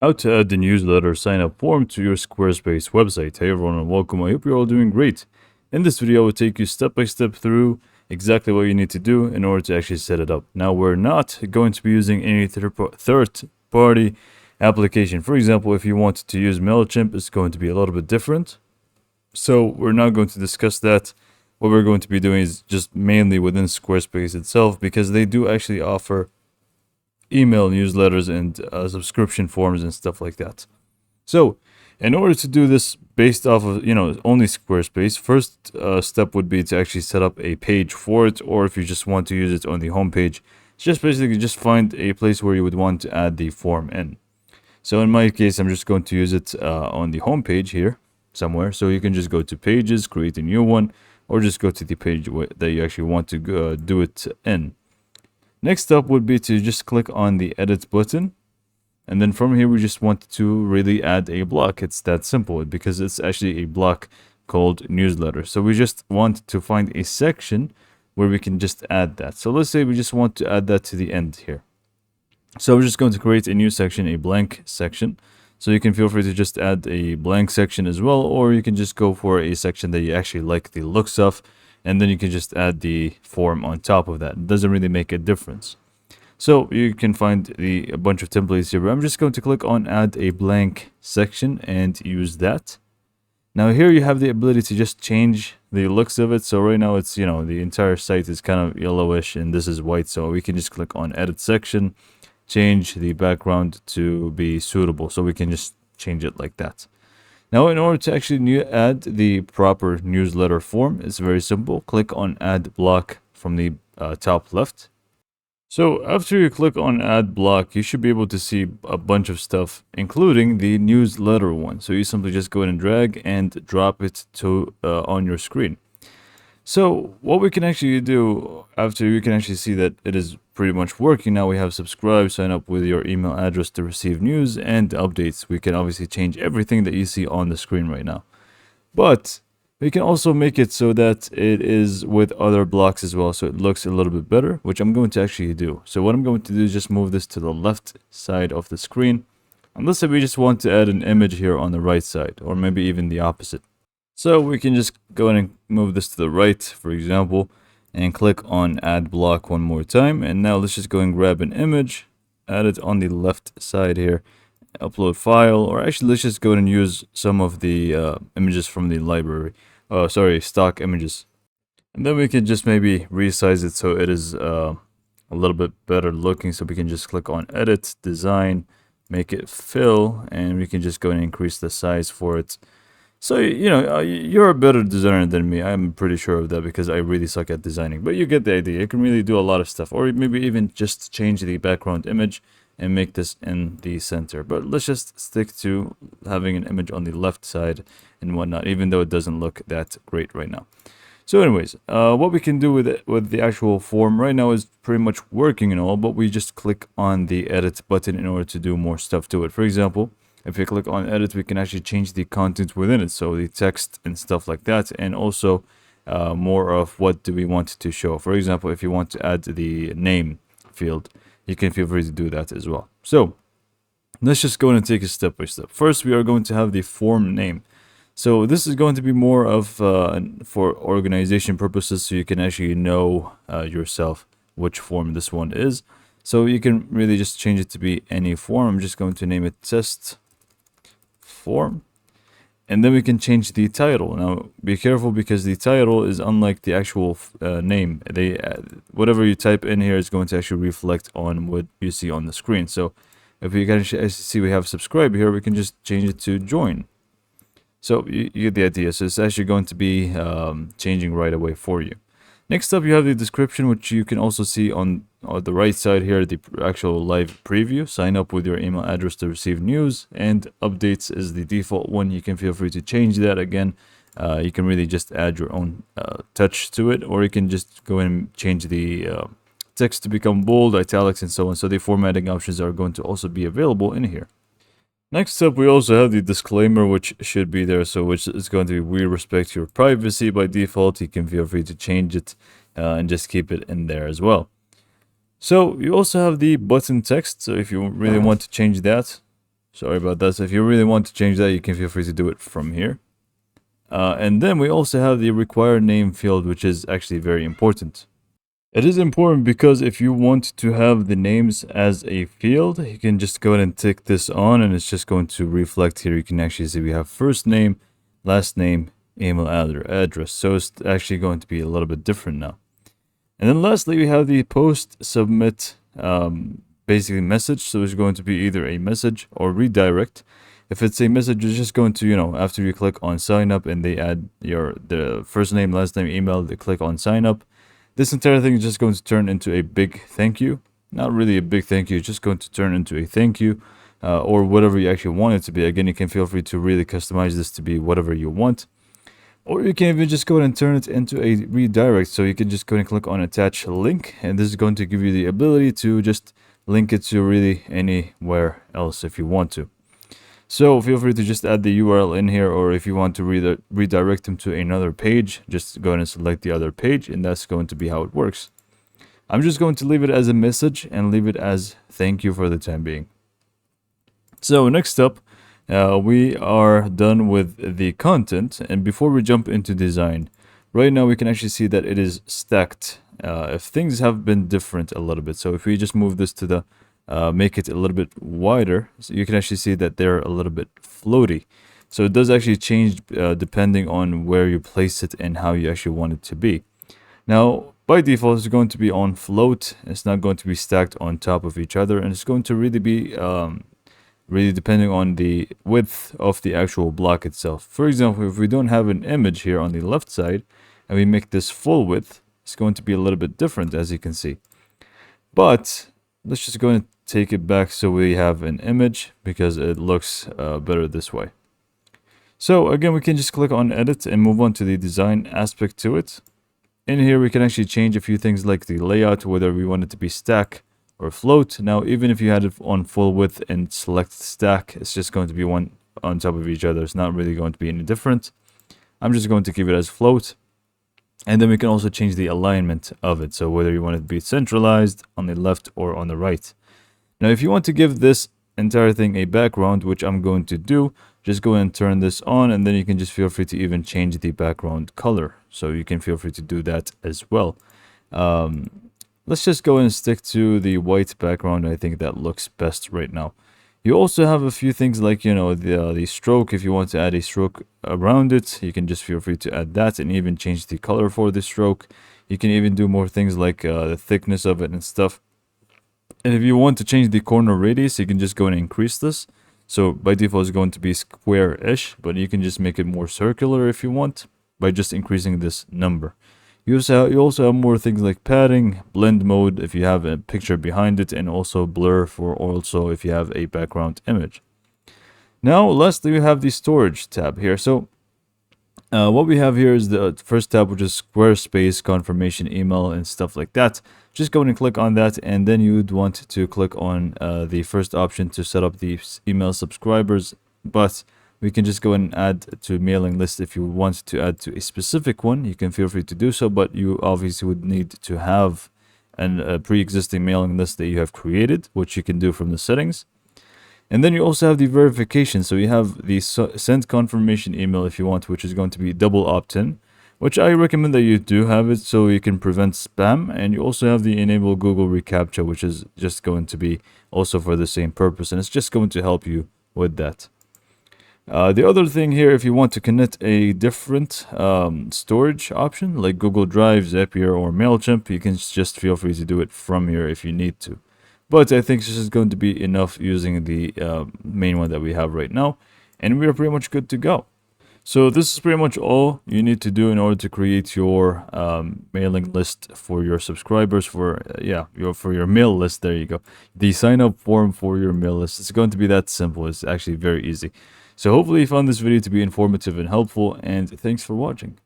How to add the newsletter sign up form to your Squarespace website. Hey everyone and welcome. I hope you're all doing great. In this video, I will take you step by step through exactly what you need to do in order to actually set it up. Now, we're not going to be using any third party application. For example, if you want to use MailChimp, it's going to be a little bit different. So we're not going to discuss that. What we're going to be doing is just mainly within Squarespace itself, because they do actually offer email newsletters and subscription forms and stuff like that. So in order to do this based off of, only Squarespace, first step would be to actually set up a page for it, or if you just want to use it on the home page, just basically just find a place where you would want to add the form in. So in my case, I'm just going to use it on the home page here somewhere. So you can just go to pages, create a new one, or just go to the page that you actually want to do it in. Next up would be to just click on the edit button. And then from here, we just want to really add a block. It's that simple because it's actually a block called newsletter. So we just want to find a section where we can just add that. So let's say we just want to add that to the end here. So we're just going to create a new section, a blank section. So you can feel free to just add a blank section as well, or you can just go for a section that you actually like the looks of, and then you can just add the form on top of that. It doesn't really make a difference. So you can find a bunch of templates here, but I'm just going to click on add a blank section and use that. Now here you have the ability to just change the looks of it. So right now it's, the entire site is kind of yellowish and this is white. So we can just click on edit section, change the background to be suitable. So we can just change it like that. Now, in order to actually add the proper newsletter form, it's very simple. Click on add block from the top left. So after you click on add block, you should be able to see a bunch of stuff, including the newsletter one. So you simply just go ahead and drag and drop it to on your screen. So what we can actually do after, you can actually see that it is pretty much working. Now we have subscribe, sign up with your email address to receive news and updates. We can obviously change everything that you see on the screen right now. But we can also make it so that it is with other blocks as well, so it looks a little bit better, which I'm going to actually do. So what I'm going to do is just move this to the left side of the screen. And let's say we just want to add an image here on the right side, or maybe even the opposite. So we can just go ahead and move this to the right, for example, and click on add block one more time. And now let's just go and grab an image, add it on the left side here, upload file, or actually let's just go ahead and use some of the images from the library. Stock images. And then we can just maybe resize it so it is a little bit better looking. So we can just click on edit, design, make it fill, and we can just go and increase the size for it. So, you're a better designer than me. I'm pretty sure of that because I really suck at designing. But you get the idea. You can really do a lot of stuff. Or maybe even just change the background image and make this in the center. But let's just stick to having an image on the left side and whatnot, even though it doesn't look that great right now. So anyways, what we can do with the actual form right now is pretty much working and all, but we just click on the edit button in order to do more stuff to it. For example, if you click on edit, we can actually change the content within it. So the text and stuff like that. And also more of what do we want to show. For example, if you want to add the name field, you can feel free to do that as well. So let's just go and take it step by step. First, we are going to have the form name. So this is going to be more of for organization purposes. So you can actually know yourself which form this one is. So you can really just change it to be any form. I'm just going to name it test form, and then we can change the title. Now be careful because the title is unlike the actual name. Whatever you type in here is going to actually reflect on what you see on the screen. So if you can see we have subscribe here, we can just change it to join. So you get the idea. So it's actually going to be changing right away for you. Next up, you have the description, which you can also see on the right side here, the actual live preview. Sign up with your email address to receive news, and updates is the default one. You can feel free to change that again. You can really just add your own touch to it, or you can just go and change the text to become bold, italics, and so on. So the formatting options are going to also be available in here. Next up, we also have the disclaimer, which should be there. So which is going to be, we respect your privacy by default. You can feel free to change it and just keep it in there as well. So you also have the button text. So if you really want to change that, Sorry about that. So if you really want to change that, you can feel free to do it from here. And then we also have the required name field, which is actually very important. It is important because if you want to have the names as a field, you can just go ahead and tick this on, and it's just going to reflect here. You can actually see we have first name, last name, email address. So it's actually going to be a little bit different now. And then lastly, we have the post submit basically message. So it's going to be either a message or redirect. If it's a message, it's just going to, after you click on sign up and they add the first name, last name, email, they click on sign up. This entire thing is just going to turn into a big thank you. Not really a big thank you, it's just going to turn into a thank you or whatever you actually want it to be. Again, you can feel free to really customize this to be whatever you want. Or you can even just go ahead and turn it into a redirect. So you can just go ahead and click on attach link. And this is going to give you the ability to just link it to really anywhere else if you want to. So feel free to just add the URL in here, or if you want to redirect them to another page, just go ahead and select the other page, and that's going to be how it works. I'm just going to leave it as a message and leave it as thank you for the time being. So next up, we are done with the content, and before we jump into design, right now we can actually see that it is stacked. If things have been different a little bit, so if we just move this to the make it a little bit wider, so you can actually see that they're a little bit floaty. So it does actually change depending on where you place it and how you actually want it to be. Now, by default, it's going to be on float. It's not going to be stacked on top of each other, and it's going to really be really depending on the width of the actual block itself. For example, if we don't have an image here on the left side and we make this full width, it's going to be a little bit different, as you can see. But let's just go and take it back so we have an image, because it looks better this way. So again, we can just click on edit and move on to the design aspect to it. In here, we can actually change a few things like the layout, whether we want it to be stack or float. Now, even if you had it on full width and select stack, it's just going to be one on top of each other. It's not really going to be any different. I'm just going to keep it as float. And then we can also change the alignment of it. So whether you want it to be centralized on the left or on the right. Now, if you want to give this entire thing a background, which I'm going to do, just go ahead and turn this on, and then you can just feel free to even change the background color. So you can feel free to do that as well. Let's just go and stick to the white background. I think that looks best right now. You also have a few things like, the stroke. If you want to add a stroke around it, you can just feel free to add that and even change the color for the stroke. You can even do more things like the thickness of it and stuff. And if you want to change the corner radius, you can just go and increase this. So by default, it's going to be square-ish, but you can just make it more circular if you want by just increasing this number. You also have more things like padding, blend mode if you have a picture behind it, and also blur for also if you have a background image. Now, lastly, we have the storage tab here. So what we have here is the first tab, which is Squarespace, confirmation email, and stuff like that. Just go and click on that, and then you'd want to click on the first option to set up the email subscribers. But we can just go and add to mailing list. If you want to add to a specific one, you can feel free to do so, but you obviously would need to have a pre-existing mailing list that you have created, which you can do from the settings. And then you also have the verification. So you have the send confirmation email if you want, which is going to be double opt-in, which I recommend that you do have it so you can prevent spam. And you also have the enable Google reCAPTCHA, which is just going to be also for the same purpose, and it's just going to help you with that. The other thing here, if you want to connect a different storage option like Google Drive, Zapier, or MailChimp, you can just feel free to do it from here if you need to. But I think this is going to be enough using the main one that we have right now, and we are pretty much good to go. So this is pretty much all you need to do in order to create your mailing list for your subscribers, for your mail list. There you go. The sign up form for your mail list. It's going to be that simple. It's actually very easy. So hopefully you found this video to be informative and helpful, and thanks for watching.